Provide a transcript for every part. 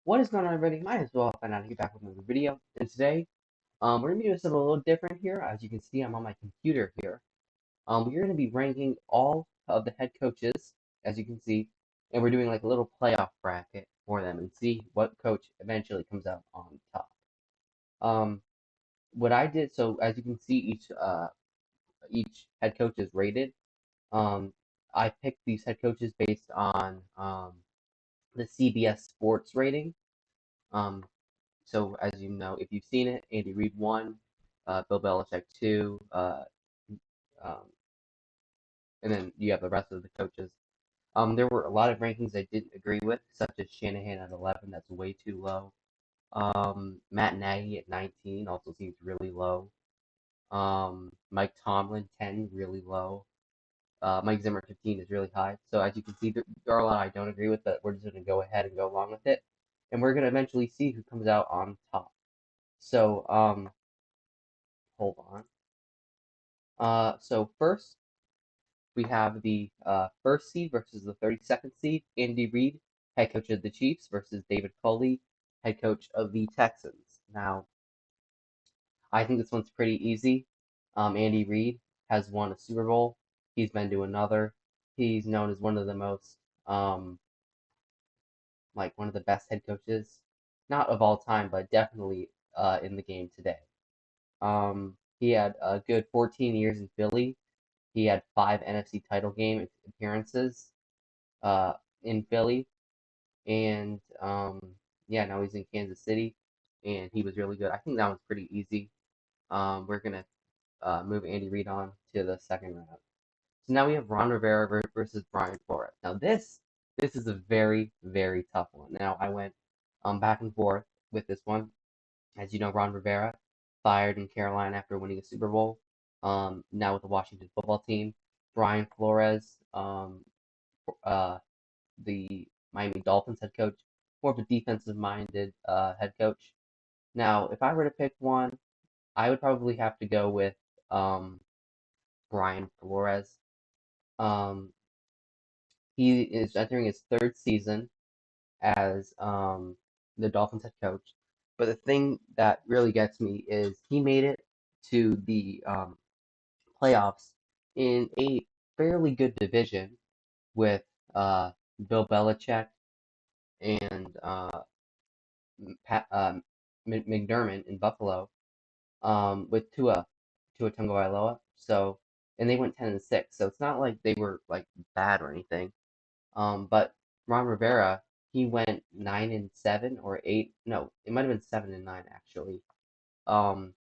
What is going on, everybody? Might as well find out here back with another video. And today, we're gonna be doing something a little different here. As you can see, I'm on my computer here. We're gonna be ranking all of the head coaches, as you can see, and we're doing like a little playoff bracket for them and see what coach eventually comes out on top. Um, what I did, so as you can see, each head coach is rated. Um, I picked these head coaches based on the CBS Sports rating. Um, So as you know, if you've seen it, Andy Reid won, Bill Belichick two, um, and then you have the rest of the coaches. There were a lot of rankings I didn't agree with, such as Shanahan at 11, that's way too low. Matt Nagy at 19 also seems really low. Mike Tomlin 10 really low. Mike Zimmer 15 is really high. So as you can see, there are a lot I don't agree with, but we're just gonna go ahead and go along with it, and we're gonna eventually see who comes out on top. So hold on. So first, we have the first seed versus the 32nd seed. Andy Reid, head coach of the Chiefs, versus David Culley, head coach of the Texans. Now, I think this one's pretty easy. Andy Reid has won a Super Bowl. He's been to another. He's known as one of the most, um, like one of the best head coaches, not of all time, but definitely in the game today. He had a good 14 years in Philly. He had 5 NFC title game appearances uh, in Philly, and yeah, now he's in Kansas City, and he was really good. I think that one's pretty easy. We're gonna move Andy Reid on to the second round. So now we have Ron Rivera versus Brian Flores. Now this is a very tough one. Now I went back and forth with this one. As you know, Ron Rivera fired in Carolina after winning a Super Bowl. Now with the Washington football team, Brian Flores, uh, the Miami Dolphins head coach, more of a defensive-minded head coach. Now, if I were to pick one, I would probably have to go with um, Brian Flores. Um, he is entering his third season as the Dolphins head coach. But the thing that really gets me is he made it to the playoffs in a fairly good division with Bill Belichick and Pat, McDermott in Buffalo with Tua Tagovailoa. So and they went 10-6. So it's not like they were like bad or anything. But Ron Rivera, he went 9-7 or 8. No, it might have been 7-9 actually.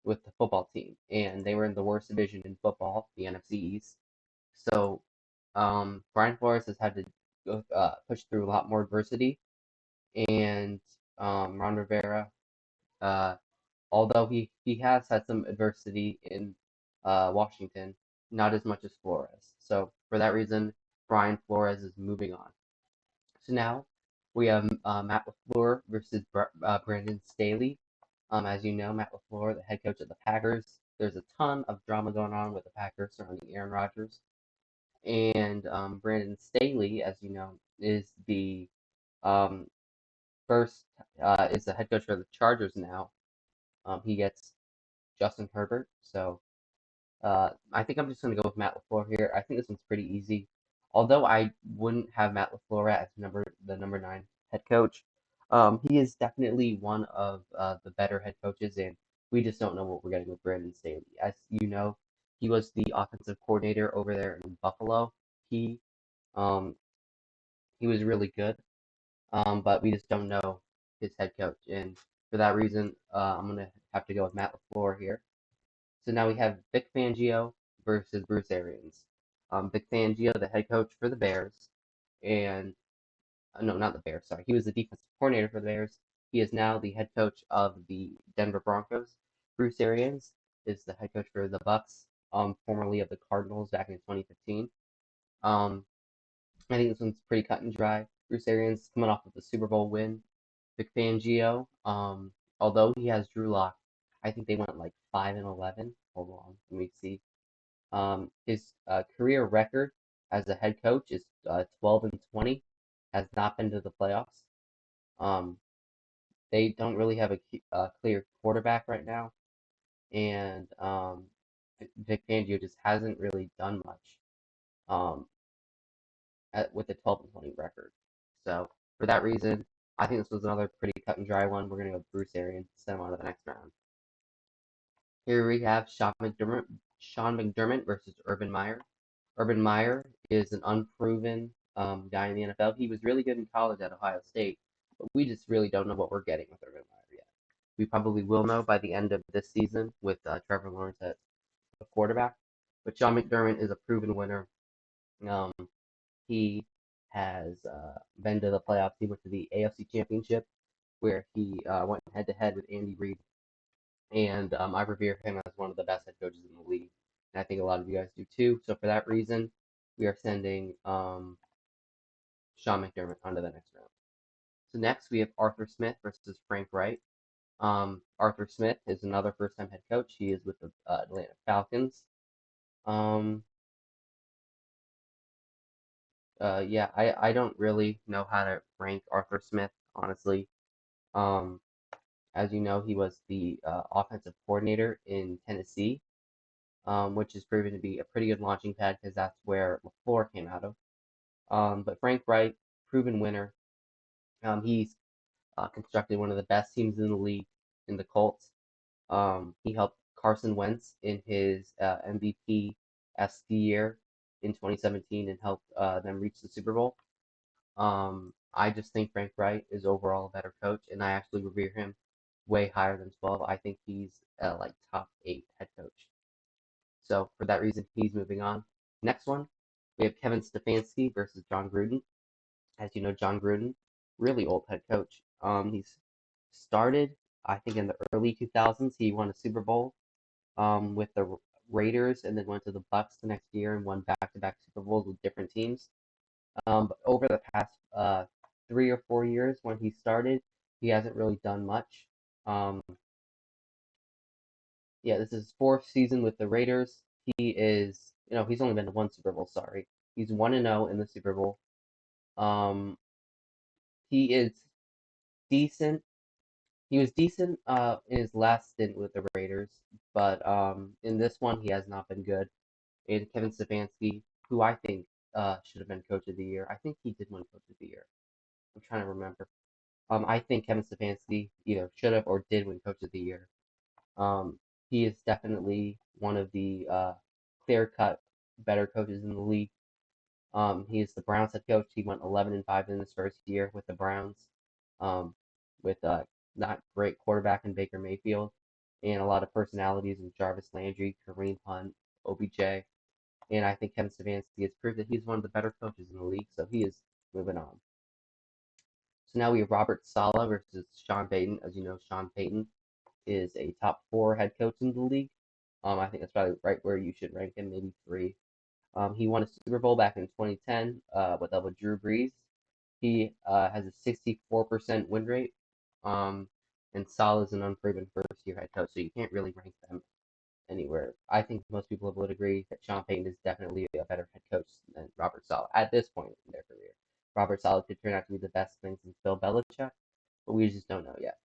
With the football team, and they were in the worst division in football, the NFC East. So, Brian Flores has had to push through a lot more adversity, and Ron Rivera, uh, although he has had some adversity in Washington, not as much as Flores. So for that reason, Brian Flores is moving on. So now we have Matt LaFleur versus Brandon Staley. As you know, Matt LaFleur, the head coach of the Packers. There's a ton of drama going on with the Packers surrounding Aaron Rodgers. And Brandon Staley, as you know, is the um, first is the head coach for the Chargers now. He gets Justin Herbert. So I think I'm just going to go with Matt LaFleur here. I think this one's pretty easy. Although I wouldn't have Matt LaFleur as the number 9 head coach, he is definitely one of the better head coaches, and we just don't know what we're getting with Brandon Staley. As you know, he was the offensive coordinator over there in Buffalo. He um, he was really good, but we just don't know his head coach, and for that reason, I'm gonna have to go with Matt LaFleur here. So now we have Vic Fangio versus Bruce Arians. Vic Fangio, the head coach for the Bears, and no, not the Bears. Sorry, he was the defensive coordinator for the Bears. He is now the head coach of the Denver Broncos. Bruce Arians is the head coach for the Bucks, formerly of the Cardinals back in 2015. Um, I think this one's pretty cut and dry. Bruce Arians coming off of the Super Bowl win. Vic Fangio, although he has Drew Lock, I think they went like 5-11. Hold on, let me see. His career record as a head coach is 12-20. Has not been to the playoffs. Um, they don't really have a clear quarterback right now, and Vic Fangio just hasn't really done much um, with a 12-20 record. So for that reason, I think this was another pretty cut and dry one. We're gonna go Bruce Arians, send him on to the next round. Here we have Sean McDermott versus Urban Meyer. Urban Meyer is an unproven guy in the NFL. He was really good in college at Ohio State, but we just really don't know what we're getting with Urban Meyer yet. We probably will know by the end of this season with Trevor Lawrence at the quarterback. But Sean McDermott is a proven winner. Um, he has been to the playoffs. He went to the AFC Championship where he went head to head with Andy Reid, and I revere him as one of the best head coaches in the league. And I think a lot of you guys do too. So for that reason, we are sending Sean McDermott on to the next round. So next we have Arthur Smith versus Frank Wright. Arthur Smith is another first-time head coach. He is with the Atlanta Falcons. Um, yeah, I don't really know how to rank Arthur Smith, honestly. Um, as you know, he was the offensive coordinator in Tennessee, which has proven to be a pretty good launching pad because that's where LaFleur came out of. But Frank Wright, proven winner. He's constructed one of the best teams in the league in the Colts. He helped Carson Wentz in his MVP-esque year in 2017 and helped them reach the Super Bowl. I just think Frank Wright is overall a better coach, and I actually revere him way higher than 12. I think he's like top 8 head coach. So for that reason, he's moving on. Next one, we have Kevin Stefanski versus John Gruden. As you know, John Gruden, really old head coach. He's started, I think, in the early 2000s. He won a Super Bowl with the Raiders, and then went to the Bucks the next year and won back-to-back Super Bowls with different teams. But over the past 3 or 4 years, when he started, he hasn't really done much. Um, yeah, this is his fourth season with the Raiders. He is, he's only been to one Super Bowl. Sorry, he's 1-0 in the Super Bowl. Um, he is decent. He was decent in his last stint with the Raiders, but in this one he has not been good. And Kevin Stefanski, who I think should have been Coach of the Year. I think he did win Coach of the Year. I'm trying to remember. I think Kevin Stefanski either should have or did win Coach of the Year. Um, he is definitely one of the clear-cut better coaches in the league. He is the Browns head coach. He went 11-5 in his first year with the Browns, with not great quarterback in Baker Mayfield, and a lot of personalities in Jarvis Landry, Kareem Hunt, OBJ. And I think Kevin Stefanski has proved that he's one of the better coaches in the league, so he is moving on. So now we have Robert Saleh versus Sean Payton. As you know, Sean Payton is a top 4 head coach in the league. I think that's probably right where you should rank him, maybe 3. He won a Super Bowl back in 2010 with Drew Brees. He has a 64% win rate, and Saleh is an unproven first-year head coach, so you can't really rank them anywhere. I think most people would agree that Sean Payton is definitely a better head coach than Robert Saleh at this point in their career. Robert Saleh could turn out to be the best thing since Bill Belichick, but we just don't know yet.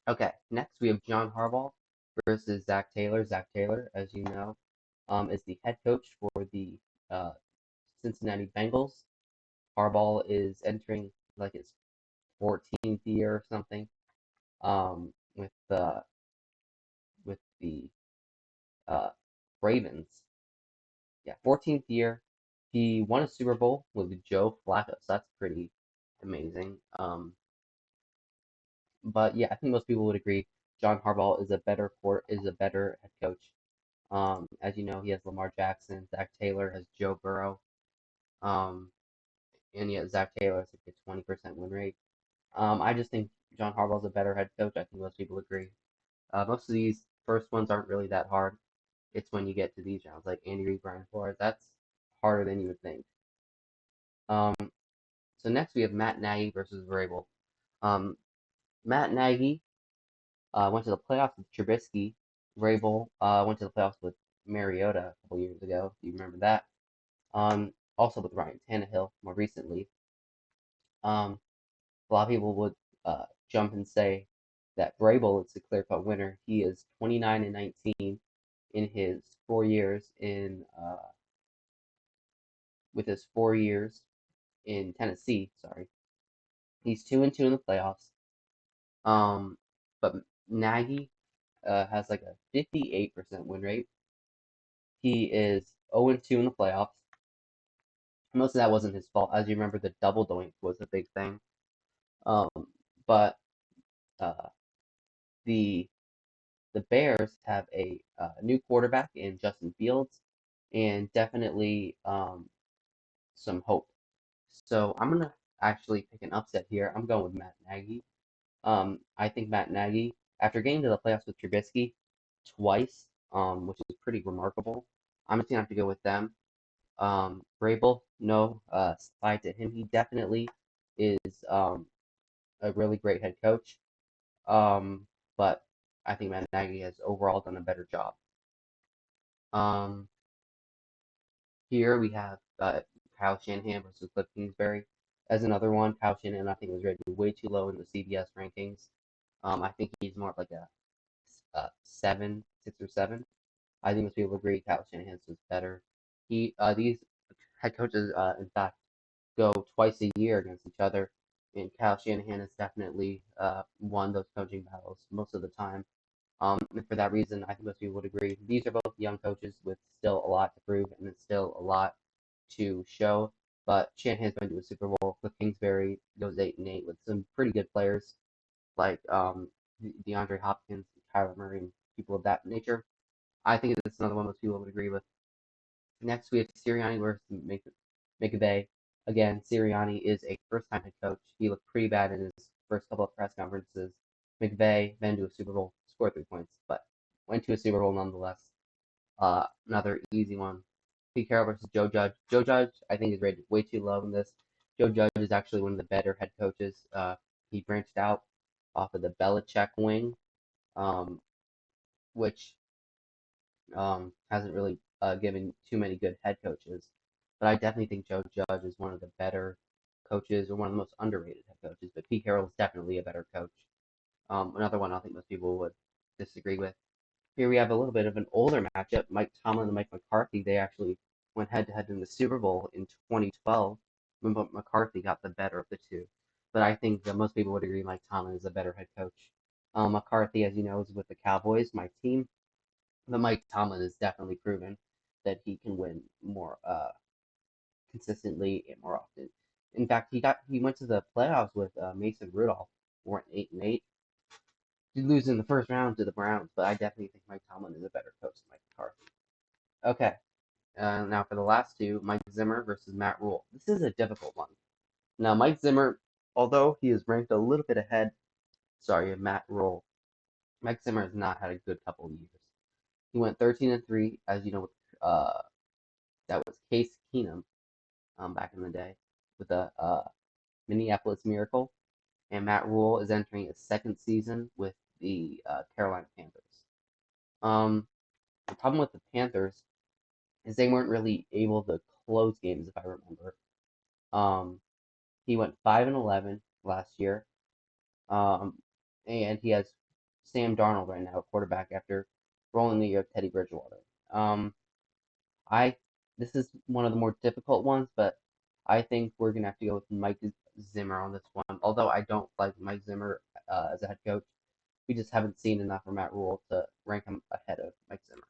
Okay, next we have John Harbaugh versus Zach Taylor. Zach Taylor, as you know, is the head coach for the uh, Cincinnati Bengals. Harbaugh is entering like his 14th year or something with the uh, Ravens. Yeah, 14th year. He won a Super Bowl with Joe Flacco, so that's pretty amazing. But yeah, I think most people would agree John Harbaugh is a better head coach. As you know, he has Lamar Jackson. Zach Taylor has Joe Burrow. Um, and yet Zach Taylor has like a 20% win rate. I just think John Harbaugh is a better head coach. I think most people agree. Most of these first ones aren't really that hard. It's when you get to these rounds, like Andy Reid, Brian Flores. That's harder than you would think. Um, so next we have Matt Nagy versus Vrabel. Um, Matt Nagy went to the playoffs with Trubisky. Vrabel went to the playoffs with Mariota a couple years ago. If you remember that. Also with Ryan Tannehill more recently. A lot of people would jump and say that Vrabel is the clear-cut winner. He is 29-19 in his 4 years in with his 4 years in Tennessee. Sorry, he's 2-2 in the playoffs. But Nagy has like a 58% win rate. He is 0-2 in the playoffs. Most of that wasn't his fault. As you remember, the double doink was a big thing. Um, but uh, the the Bears have a new quarterback in Justin Fields, and definitely some hope. So I'm gonna actually pick an upset here. I'm going with Matt Nagy. I think Matt Nagy, after getting to the playoffs with Trubisky twice, which is pretty remarkable, I'm just gonna have to go with them. Vrabel, no slide to him. He definitely is a really great head coach. But I think Matt Nagy has overall done a better job. Um, Here we have Kyle Shanahan versus Cliff Kingsbury as another one. Kyle Shanahan, I think, was rated way too low in the CBS rankings. I think he's more of like a 7, 6 or 7. I think most people agree Kyle Shanahan's is better. These head coaches, in fact, go twice a year against each other, and Kyle Shanahan has definitely won those coaching battles most of the time. And for that reason, I think most people would agree. These are both young coaches with still a lot to prove and still a lot to show. But Shanahan's been to a Super Bowl. Cliff Kingsbury goes 8-8 with some pretty good players like DeAndre Hopkins, Kyler Murray, and people of that nature. I think it's another one most people would agree with. Next, we have Sirianni versus McVay. Again, Sirianni is a first-time head coach. He looked pretty bad in his first couple of press conferences. McVay, been to a Super Bowl, scored 3 points, but went to a Super Bowl nonetheless. Another easy one. Pete Carroll versus Joe Judge. Joe Judge, I think, is rated way too low in this. Joe Judge is actually one of the better head coaches. He branched out off of the Belichick wing, which hasn't really given too many good head coaches. But I definitely think Joe Judge is one of the better coaches or one of the most underrated head coaches. But Pete Carroll is definitely a better coach. Another one I think most people would disagree with. Here we have a little bit of an older matchup. Mike Tomlin and Mike McCarthy. They actually went head to head in the Super Bowl in 2012 when McCarthy got the better of the two. But I think that most people would agree Mike Tomlin is a better head coach. McCarthy, as you know, is with the Cowboys, my team. But Mike Tomlin has definitely proven that he can win more consistently and more often. In fact, he went to the playoffs with Mason Rudolph, went 8-8. He lose in the first round to the Browns, but I definitely think Mike Tomlin is a better coach than Mike McCarthy. Okay, now for the last two, Mike Zimmer versus Matt Rhule. This is a difficult one. Now, Mike Zimmer, although he is ranked a little bit ahead, of Matt Rhule, Mike Zimmer has not had a good couple of years. He went 13-3, as you know, with that was Case Keenum back in the day with the Minneapolis Miracle, and Matt Rhule is entering his second season with the Carolina Panthers. The problem with the Panthers is they weren't really able to close games, if I remember. Um, he went 5-11 last year, um, and he has Sam Darnold right now, quarterback, after rolling the year of Teddy Bridgewater. I This is one of the more difficult ones, but I think we're gonna have to go with Mike Zimmer on this one. Although I don't like Mike Zimmer as a head coach, we just haven't seen enough from Matt Rhule to rank him ahead of Mike Zimmer.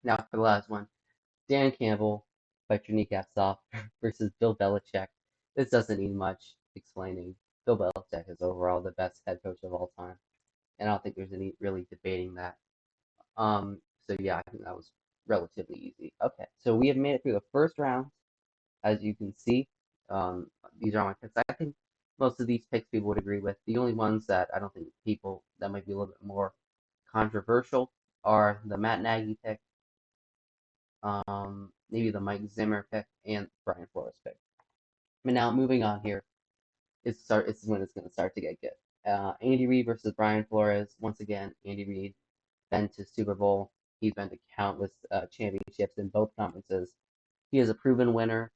Now for the last one, Dan Campbell, bite your kneecaps off, versus Bill Belichick. This doesn't need much explaining. Bill Belichick is overall the best head coach of all time, and I don't think there's any really debating that. So yeah, I think that was relatively easy. Okay, so we have made it through the first round, as you can see. These are my picks. I think most of these picks people would agree with. The only ones that I don't think people that might be a little bit more controversial are the Matt Nagy pick, maybe the Mike Zimmer pick, and Brian Flores pick. But now moving on here, this is when it's going to start to get good. Andy Reid versus Brian Flores. Once again, Andy Reid been to Super Bowl. He's been to countless championships in both conferences. He is a proven winner,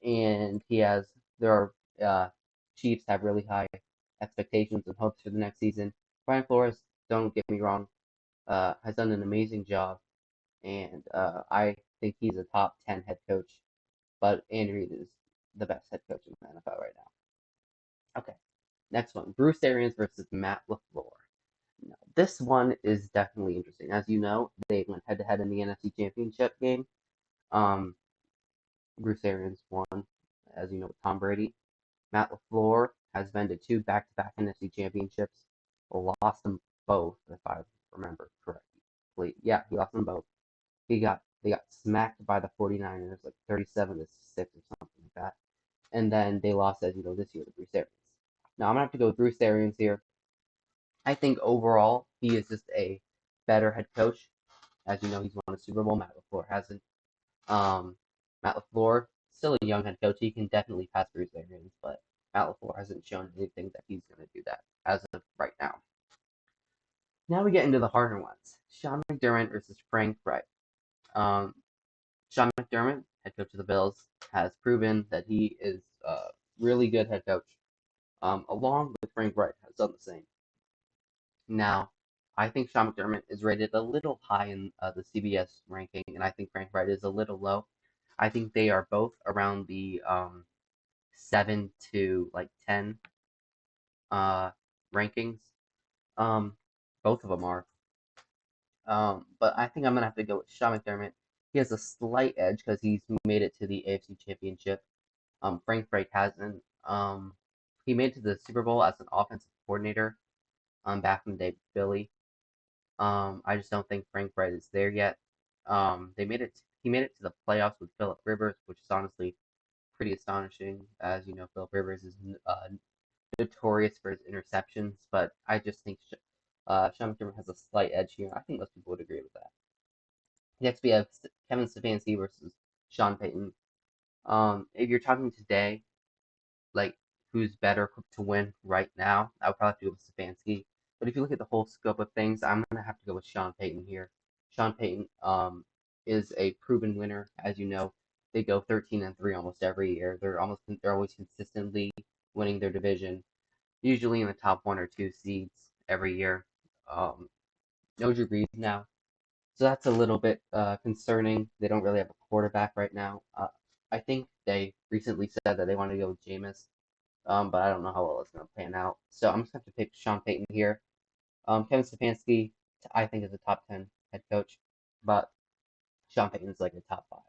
and there are Chiefs have really high expectations and hopes for the next season. Brian Flores, don't get me wrong, has done an amazing job, and I think he's a top 10 head coach, but Andy Reid is the best head coach in the NFL right now. Okay, next one, Bruce Arians versus Matt LaFleur. Now, this one is definitely interesting. As you know, they went head to head in the NFC Championship game. Um, Bruce Arians won, as you know, with Tom Brady. Matt LaFleur has been to two back-to-back NFC championships, lost them both, if I remember correctly. Yeah, he lost them both. They got smacked by the 49ers like 37-6 or something like that. And then they lost, as you know, this year to Bruce Arians. Now I'm gonna have to go with Bruce Arians here. I think overall he is just a better head coach. As you know, he's won a Super Bowl. Matt LaFleur hasn't. Um, Matt LaFleur, still a young head coach. He can definitely pass Bruce Arians, but Matt LaFleur hasn't shown anything that he's going to do that as of right now. Now we get into the harder ones. Sean McDermott versus Frank Reich. Um, Sean McDermott, head coach of the Bills, has proven that he is a really good head coach. Along with Frank Reich, has done the same. Now, I think Sean McDermott is rated a little high in the CBS ranking, and I think Frank Reich is a little low. I think they are both around the 7 to 10 rankings. Um, both of them are. But I think I'm gonna have to go with Sean McDermott. He has a slight edge because he's made it to the AFC Championship. Frank Reich hasn't. He made it to the Super Bowl as an offensive coordinator. Back in the day, Philly. I just don't think Frank Reich is there yet. They made it. He made it to the playoffs with Philip Rivers, which is honestly pretty astonishing. As you know, Philip Rivers is notorious for his interceptions, but I just think Sean McDermott has a slight edge here. I think most people would agree with that. Next, we have Kevin Stefanski versus Sean Payton. If you're talking today, like who's better equipped to win right now, I would probably have to go with Stefanski. But if you look at the whole scope of things, I'm gonna have to go with Sean Payton here. Sean Payton is a proven winner, as you know. They go 13-3 almost every year. They're always consistently winning their division, usually in the top 1 or 2 seeds every year. No Drew Brees now, so that's a little bit concerning. They don't really have a quarterback right now. I think they recently said that they want to go with Jameis, but I don't know how well it's going to pan out. So I'm just going to have to pick Sean Payton here. Kevin Stefanski, I think, is a top 10 head coach, but Sean Payton's like a top 5.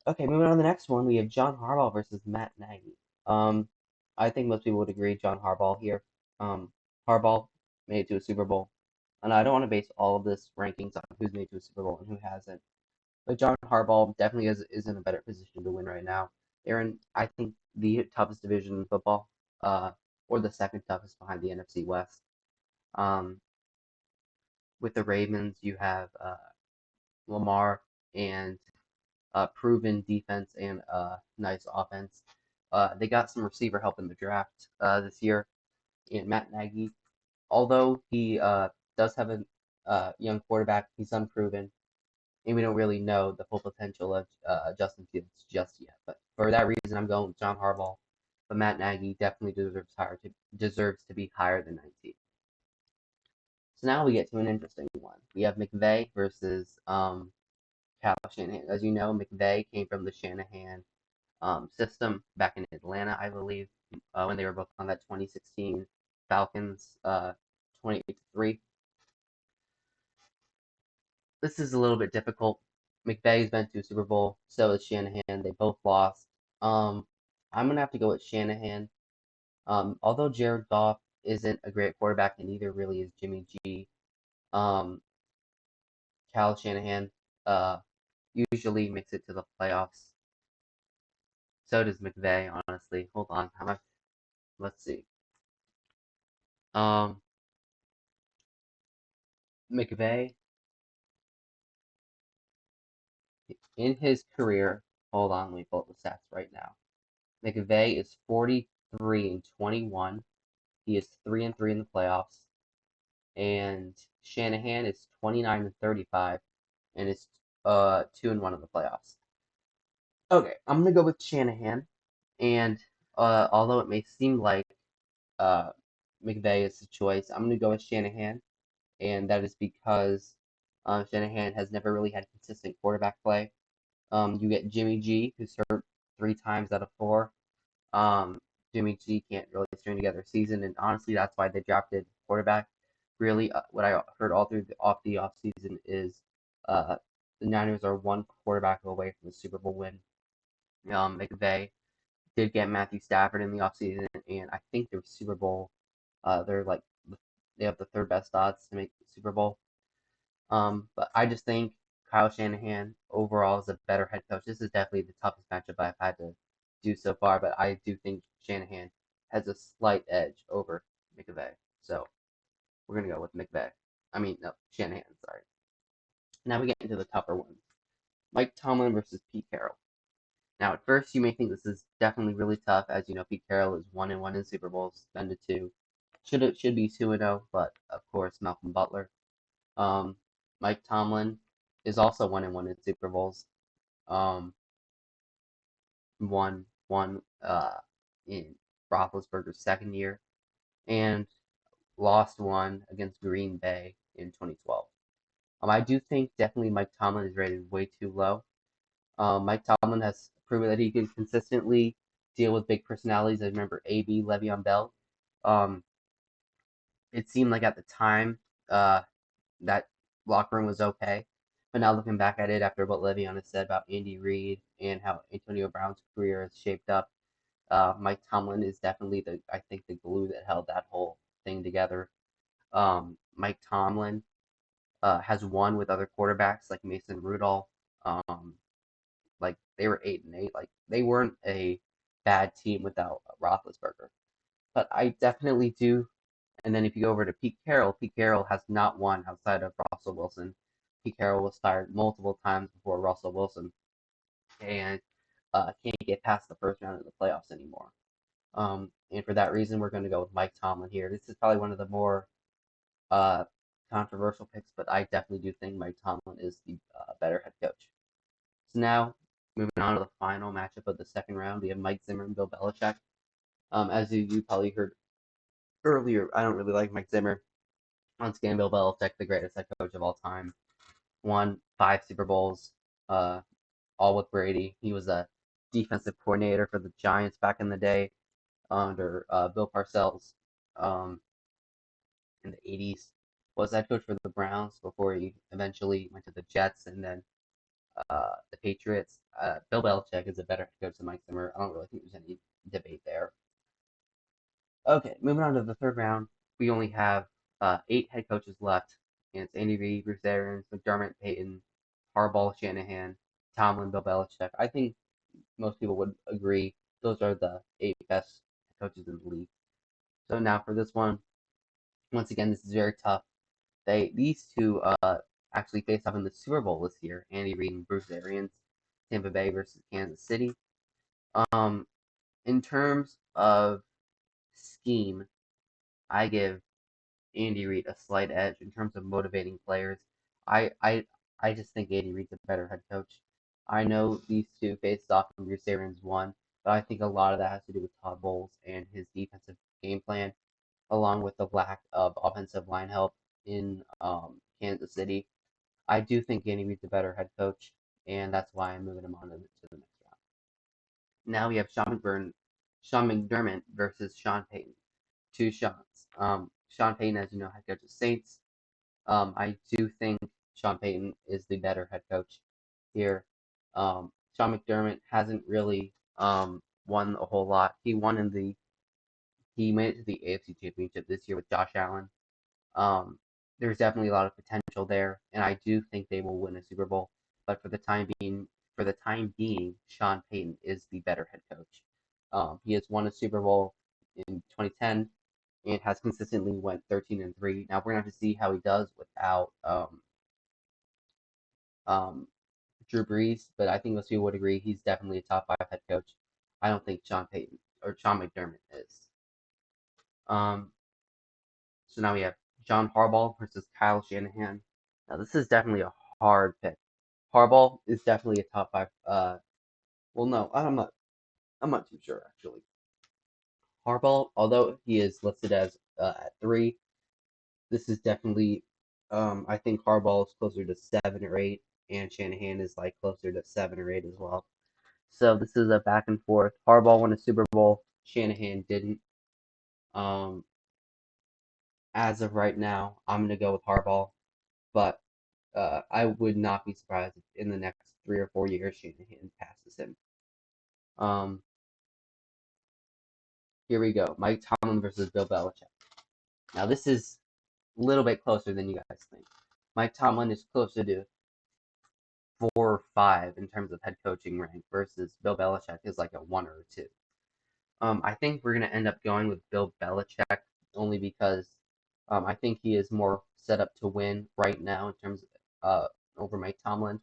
Okay, moving on to the next one, we have John Harbaugh versus Matt Nagy. Um, I think most people would agree John Harbaugh here. Um, Harbaugh made it to a Super Bowl, and I don't want to base all of this rankings on who's made it to a Super Bowl and who hasn't. But John Harbaugh definitely is in a better position to win right now. They're in, I think, the toughest division in football, or the second toughest behind the NFC West. Um, with the Ravens, you have Lamar and proven defense and nice offense. They got some receiver help in the draft this year. And Matt Nagy, although he does have a young quarterback, he's unproven, and we don't really know the full potential of Justin Fields just yet. But for that reason, I'm going with John Harbaugh. But Matt Nagy definitely deserves to be higher than 19. So now we get to an interesting one. We have McVay versus Kyle Shanahan. As you know, McVay came from the Shanahan system back in Atlanta, I believe, when they were both on that 2016 Falcons 28-3. This is a little bit difficult. McVay's been to a Super Bowl, so is Shanahan. They both lost. Um, I'm gonna have to go with Shanahan. Although Jared Goff isn't a great quarterback, and neither really is Jimmy G. Um, Kyle Shanahan usually makes it to the playoffs. So does McVay, honestly. Hold on, how much? Let's see. Um, McVay in his career. Hold on, let me pull up the stats right now. McVay is 43-21. He is 3-3 in the playoffs, and Shanahan is 29-35, and is 2-1 in the playoffs. Okay, I'm gonna go with Shanahan, and although it may seem like McVay is the choice. I'm going to go with Shanahan, and that is because Shanahan has never really had consistent quarterback play. You get Jimmy G, who's hurt 3 times out of 4. Jimmy G can't really string together a season, and honestly, that's why they drafted quarterback. Really, what I heard all through the off season is uh, the Niners are one quarterback away from the Super Bowl win. McVay did get Matthew Stafford in the offseason, and I think their Super Bowl, they're like they have the third best odds to make the Super Bowl. But I just think Kyle Shanahan overall is a better head coach. This is definitely the toughest matchup I've had to do so far, but I do think Shanahan has a slight edge over McVay. So we're gonna go with McVay. I mean, no, Shanahan. Sorry. Now we get into the tougher ones. Mike Tomlin versus Pete Carroll. Now, at first, you may think this is definitely really tough, as you know, Pete Carroll is 1-1 in Super Bowls, been to 2. Should be 2-0, but of course, Malcolm Butler. Um, Mike Tomlin is also 1-1 in Super Bowls. Won one in Roethlisberger's second year, and lost one against Green Bay in 2012. I do think definitely Mike Tomlin is rated way too low. Mike Tomlin has proven that he can consistently deal with big personalities. I remember AB Le'Veon Bell. Um, it seemed like at the time that locker room was okay, but now looking back at it after what Le'Veon has said about Andy Reid and how Antonio Brown's career has shaped up, Mike Tomlin is definitely I think the glue that held that whole thing together. Mike Tomlin has won with other quarterbacks like Mason Rudolph. Um, like they were 8-8. Like they weren't a bad team without Roethlisberger. But I definitely do. And then if you go over to Pete Carroll has not won outside of Russell Wilson. Pete Carroll was fired multiple times before Russell Wilson, and can't get past the first round of the playoffs anymore. And for that reason, we're going to go with Mike Tomlin here. This is probably one of the more uh, controversial picks, but I definitely do think Mike Tomlin is the better head coach. So now, moving on to the final matchup of the second round, we have Mike Zimmer and Bill Belichick. As you probably heard earlier, I don't really like Mike Zimmer. Once again, Bill Belichick, the greatest head coach of all time, won 5 Super Bowls, uh, all with Brady. He was a defensive coordinator for the Giants back in the day under Bill Parcells in the 80s. Was head coach for the Browns before he eventually went to the Jets and then the Patriots. Bill Belichick is a better head coach than Mike Zimmer. I don't really think there's any debate there. Okay, moving on to the third round, we only have 8 head coaches left, and it's Andy Reid, Bruce Arians, McDermott, Payton, Harbaugh, Shanahan, Tomlin, Bill Belichick. I think most people would agree those are the 8 best coaches in the league. So now for this one, once again, this is very tough. These two actually faced off in the Super Bowl this year. Andy Reid and Bruce Arians, Tampa Bay versus Kansas City. Um, in terms of scheme, I give Andy Reid a slight edge in terms of motivating players. I I I just think Andy Reid's a better head coach. I know these two faced off and Bruce Arians won, but I think a lot of that has to do with Todd Bowles and his defensive game plan, along with the lack of offensive line help in Kansas City. I do think Andy Reid's a better head coach, and that's why I'm moving him on to the next round. Now we have Sean McDermott versus Sean Payton. 2 Seans. Sean Payton, as you know, head coach of Saints. I do think Sean Payton is the better head coach here. Sean McDermott hasn't really won a whole lot. He made it to the AFC Championship this year with Josh Allen. Um, there's definitely a lot of potential there, and I do think they will win a Super Bowl. But for the time being, Sean Payton is the better head coach. He has won a Super Bowl in 2010 and has consistently went 13-3. Now we're gonna have to see how he does without um, Drew Brees, but I think most people would agree he's definitely a top 5 head coach. I don't think Sean Payton or Sean McDermott is. Um, so now we have John Harbaugh versus Kyle Shanahan. Now this is definitely a hard pick. Harbaugh is definitely a top 5. Well, no, I'm not. I'm not too sure actually. Harbaugh, although he is listed as at 3, this is definitely, I think Harbaugh is closer to 7 or 8, and Shanahan is like closer to 7 or 8 as well. So this is a back and forth. Harbaugh won a Super Bowl. Shanahan didn't. Um, as of right now, I'm gonna go with Harbaugh, but I would not be surprised if in the next 3 or 4 years Shanahan passes him. Um, Here we go. Mike Tomlin versus Bill Belichick. Now this is a little bit closer than you guys think. Mike Tomlin is closer to 4 or 5 in terms of head coaching rank versus Bill Belichick is like a 1 or 2. I think we're gonna end up going with Bill Belichick only because I think he is more set up to win right now in terms of over Mike Tomlin.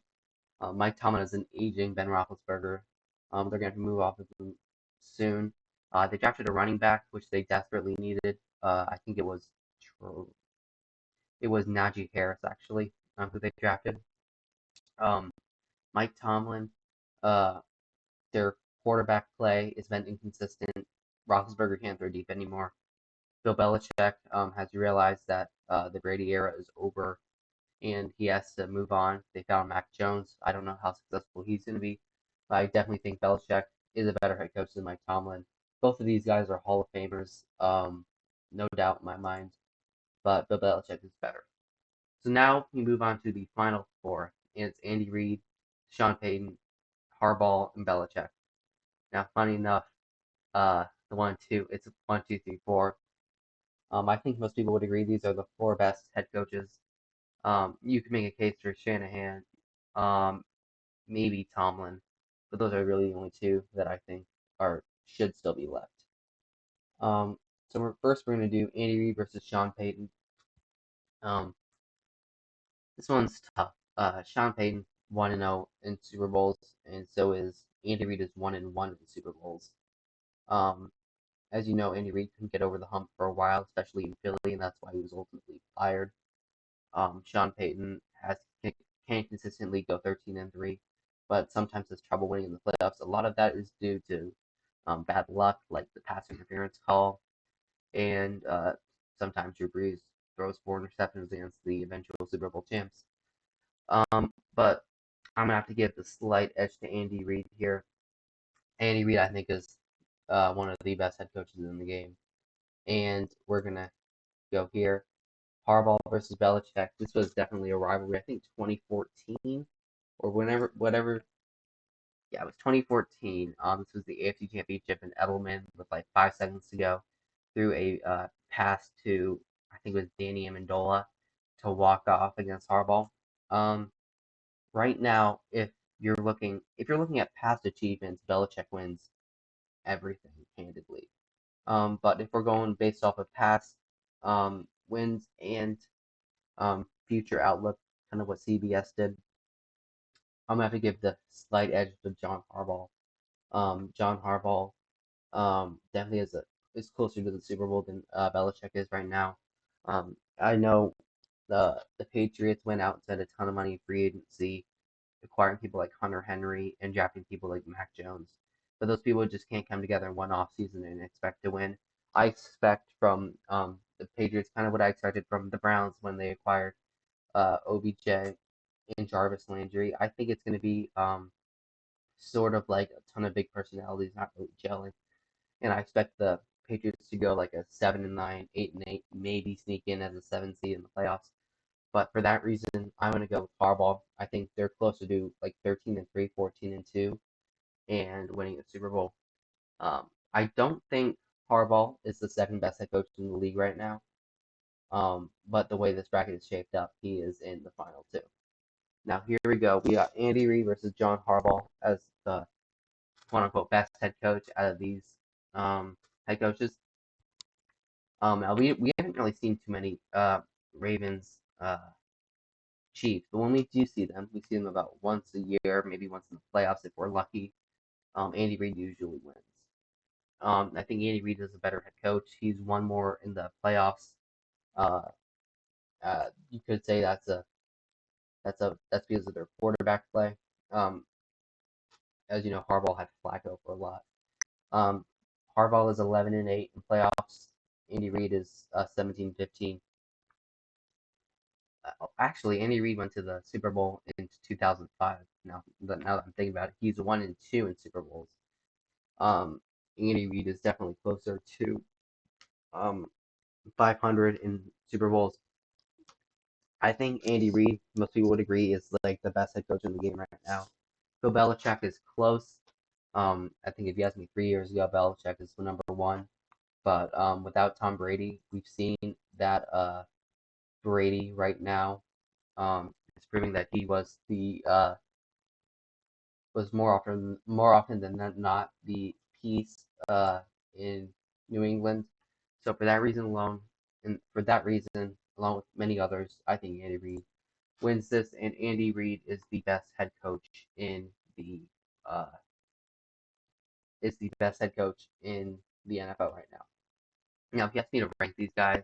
Mike Tomlin is an aging Ben Roethlisberger. They're going to move off of him soon. They drafted a running back, which they desperately needed. I think it was Najee Harris actually, who they drafted. Um, Mike Tomlin, uh, their quarterback play has been inconsistent. Roethlisberger can't throw deep anymore. Bill Belichick has realized that the Brady era is over and he has to move on. They found Mac Jones. I don't know how successful he's going to be, but I definitely think Belichick is a better head coach than Mike Tomlin. Both of these guys are Hall of Famers, no doubt in my mind, but Bill Belichick is better. So now we move on to the final four, and it's Andy Reid, Sean Payton, Harbaugh, and Belichick. Now, funny enough, the 1, 2, it's 1, 2, 3, 4. I think most people would agree these are the 4 best head coaches. You can make a case for Shanahan, um, maybe Tomlin, but those are really the only 2 that I think are should still be left. So we're going to do Andy Reid versus Sean Payton. Um, this one's tough. Sean Payton 1-0 in Super Bowls, and so is Andy Reid is 1-1 in Super Bowls. Um, as you know, Andy Reid couldn't get over the hump for a while, especially in Philly, and that's why he was ultimately fired. Sean Payton can consistently go 13-3, but sometimes has trouble winning in the playoffs. A lot of that is due to bad luck, like the pass interference call, and sometimes Drew Brees throws 4 interceptions against the eventual Super Bowl champs. But I'm gonna have to give the slight edge to Andy Reid here. Andy Reid, I think, is one of the best head coaches in the game, and we're gonna go here. Harbaugh versus Belichick. This was definitely a rivalry. I think 2014 or whatever. Yeah, it was 2014. This was the AFC Championship, and Edelman, with like 5 seconds to go, threw a pass to I think it was Danny Amendola to walk off against Harbaugh. Um, right now, if you're looking at past achievements, Belichick wins everything handedly. But if we're going based off of past wins and future outlook, kind of what CBS did, I'm gonna have to give the slight edge to John Harbaugh. John Harbaugh definitely is closer to the Super Bowl than Belichick is right now. I know the Patriots went out and spent a ton of money in free agency, acquiring people like Hunter Henry and drafting people like Mac Jones. But those people just can't come together in one off season and expect to win. I expect from the Patriots kind of what I expected from the Browns when they acquired OBJ and Jarvis Landry. I think it's going to be sort of like a ton of big personalities not really gelling, and I expect the Patriots to go like a 7-9, 8-8, maybe sneak in as a 7 seed in the playoffs. But for that reason, I'm going to go with Harbaugh. I think they're closer to like 13-3, 14-2, and winning a Super Bowl. I don't think Harbaugh is the second best head coach in the league right now. But the way this bracket is shaped up, he is in the final 2. Now here we go. We got Andy Reid versus John Harbaugh as the quote unquote best head coach out of these head coaches. Now we haven't really seen too many Ravens Chiefs, but when we do see them, we see them about once a year, maybe once in the playoffs if we're lucky. Andy Reid usually wins. I think Andy Reid is a better head coach. He's won more in the playoffs. Uh, you could say that's because of their quarterback play. Um, as you know, Harbaugh had Flacco for a lot. Um, Harbaugh is 11-8 in playoffs. Andy Reid is 17-15. Actually, Andy Reid went to the Super Bowl in 2005. Now that I'm thinking about it, he's 1-2 in Super Bowls. Andy Reid is definitely closer to um, 500 in Super Bowls. I think Andy Reid, most people would agree, is like the best head coach in the game right now. Bill Belichick is close. I think if you asked me 3 years ago, Belichick is the number one. But without Tom Brady, we've seen that Brady right now is proving that he was the was more often than not the piece in New England. So for that reason alone, and for that reason, along with many others, I think Andy Reid wins this, and Andy Reid is the best head coach in the uh, NFL right now. Now, if you ask me to rank these guys,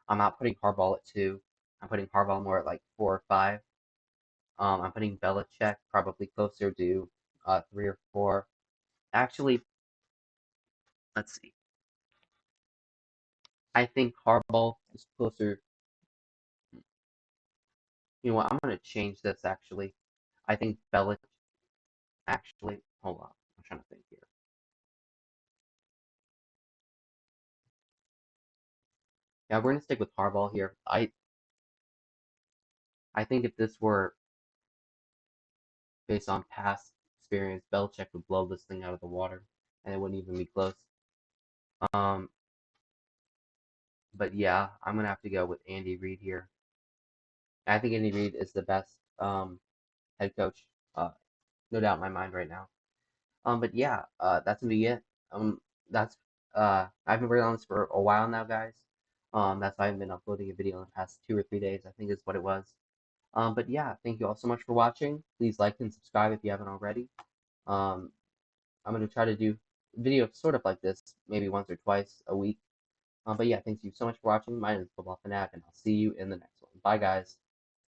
I'm not putting Harbaugh at 2. I'm putting Harbaugh more at like 4 or 5. I'm putting Belichick probably closer to 3 or 4. Actually, let's see. I think Harbaugh is closer. You know what? I'm gonna change this actually. I think Belichick. Actually, hold on. I'm trying to think here. Yeah, we're gonna stick with Harbaugh here. I think if this were based on past experience, Belichick would blow this thing out of the water, and it wouldn't even be close. Um, but yeah, I'm gonna have to go with Andy Reid here. I think Andy Reid is the best head coach, no doubt in my mind right now. But yeah, that's gonna be it. That's I've been working on this for a while now, guys. That's why I've been uploading a video in the past 2 or 3 days, I think is what it was. But yeah, thank you all so much for watching. Please like and subscribe if you haven't already. Um, I'm gonna try to do videos sort of like this, maybe once or twice a week. But yeah, thank you so much for watching. My name is Football Fanatic, and I'll see you in the next one. Bye, guys.